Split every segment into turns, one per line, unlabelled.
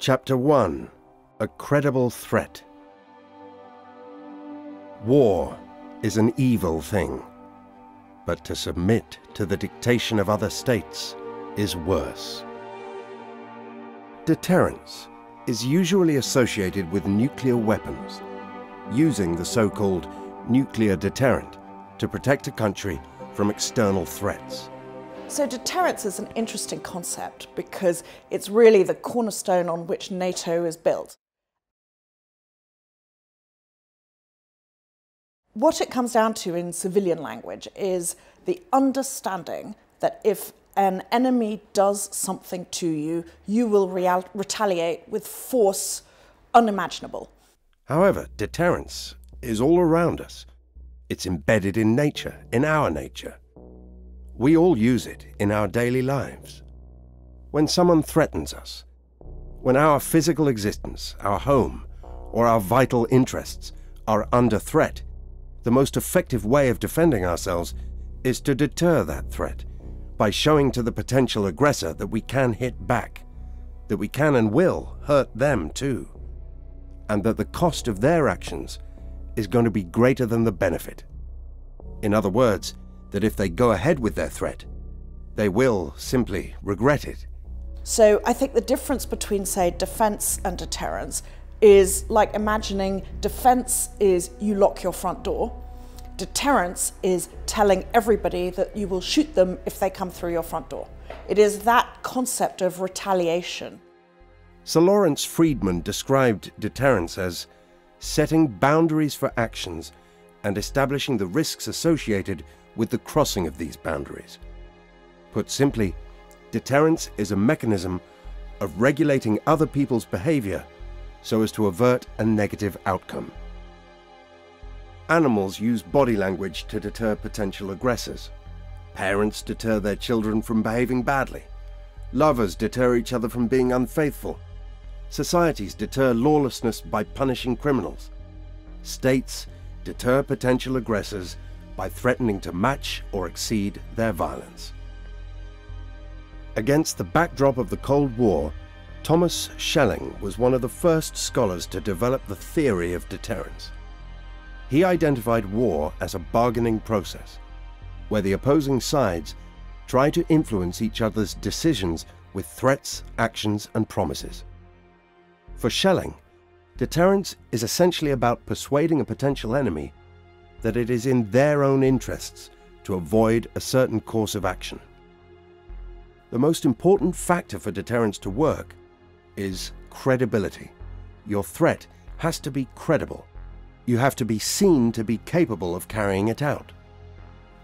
Chapter 1. A Credible Threat. War is an evil thing, but to submit to the dictation of other states is worse. Deterrence is usually associated with nuclear weapons, using the so-called nuclear deterrent to protect a country from external threats.
So deterrence is an interesting concept because it's really the cornerstone on which NATO is built. What it comes down to in civilian language is the understanding that if an enemy does something to you, you will retaliate with force unimaginable.
However, deterrence is all around us. It's embedded in nature, in our nature. We all use it in our daily lives. When someone threatens us, when our physical existence, our home, or our vital interests are under threat, the most effective way of defending ourselves is to deter that threat by showing to the potential aggressor that we can hit back, that we can and will hurt them too, and that the cost of their actions is going to be greater than the benefit. In other words, that if they go ahead with their threat, they will simply regret it.
So I think the difference between, say, defense and deterrence is like imagining defense is you lock your front door. Deterrence is telling everybody that you will shoot them if they come through your front door. It is that concept of retaliation.
Sir Lawrence Freedman described deterrence as setting boundaries for actions and establishing the risks associated with the crossing of these boundaries. Put simply, deterrence is a mechanism of regulating other people's behavior so as to avert a negative outcome. Animals use body language to deter potential aggressors. Parents deter their children from behaving badly. Lovers deter each other from being unfaithful. Societies deter lawlessness by punishing criminals. States deter potential aggressors by threatening to match or exceed their violence. Against the backdrop of the Cold War, Thomas Schelling was one of the first scholars to develop the theory of deterrence. He identified war as a bargaining process, where the opposing sides try to influence each other's decisions with threats, actions, and promises. For Schelling, deterrence is essentially about persuading a potential enemy that it is in their own interests to avoid a certain course of action. The most important factor for deterrence to work is credibility. Your threat has to be credible. You have to be seen to be capable of carrying it out.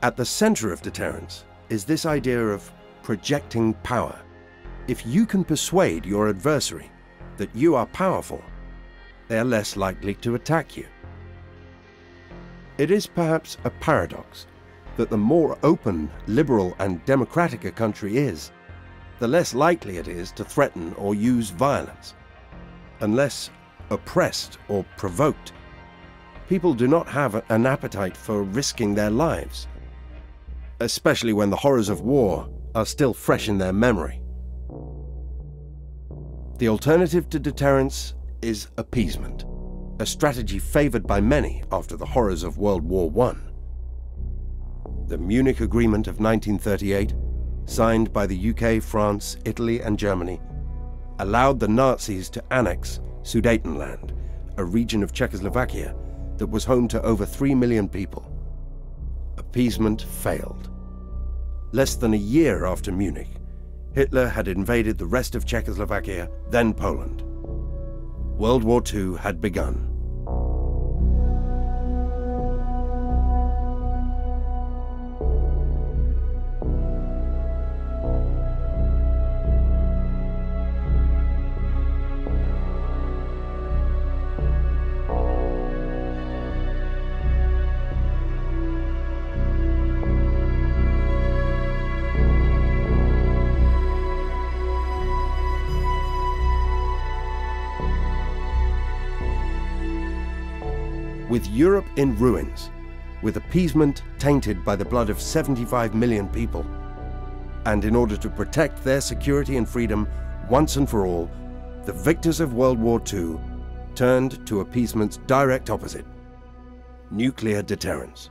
At the center of deterrence is this idea of projecting power. If you can persuade your adversary that you are powerful, they are less likely to attack you. It is perhaps a paradox that the more open, liberal, and democratic a country is, the less likely it is to threaten or use violence. Unless oppressed or provoked, people do not have an appetite for risking their lives, especially when the horrors of war are still fresh in their memory. The alternative to deterrence is appeasement, a strategy favored by many after the horrors of World War I. The Munich Agreement of 1938, signed by the UK, France, Italy, and Germany, allowed the Nazis to annex Sudetenland, a region of Czechoslovakia that was home to over 3 million people. Appeasement failed. Less than a year after Munich, Hitler had invaded the rest of Czechoslovakia, then Poland. World War II had begun. With Europe in ruins, with appeasement tainted by the blood of 75 million people, and in order to protect their security and freedom once and for all, the victors of World War II turned to appeasement's direct opposite, nuclear deterrence.